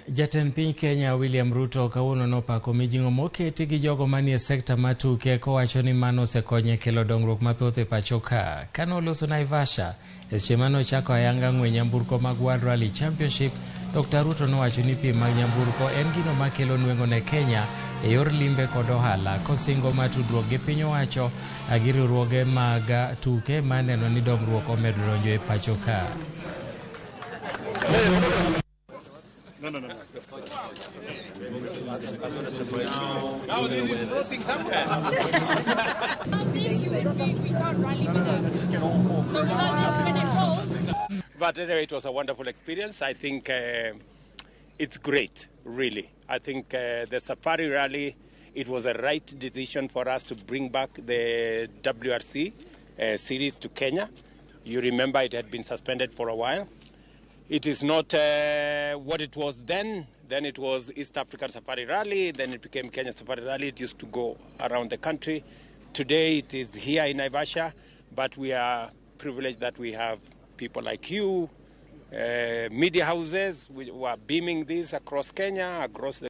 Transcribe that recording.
Jatend piny Kenya William Ruto kawuono nopako mijing'o moketi gi jogo manie sekta matuke kowacho ni mano osekonye kelo dongruok mathoth e pacho ka. Kanoloso Naivasha e seche manochako ayanga ng'we nyamburko mag WRC Championship, Dr. Ruto nowacho ni piem mag nyamburko en gino makelo nweng'o ne Kenya e yor limbe kod ohala, kosingo matudruok gi piny owacho gi riwruoge mag tuke maneno ni dongruok omedo donjo e pacho ka. No. Now it is floating somewhere. We can't rally without it. So without this, when it falls. But anyway, it was a wonderful experience. I think it's great, really. I think the Safari Rally, it was a right decision for us to bring back the WRC series to Kenya. You remember it had been suspended for a while. It is not what it was then. Then it was East African Safari Rally. Then it became Kenya Safari Rally. It used to go around the country. Today it is here in Naivasha. But we are privileged that we have people like you, media houses, who are beaming this across Kenya, across the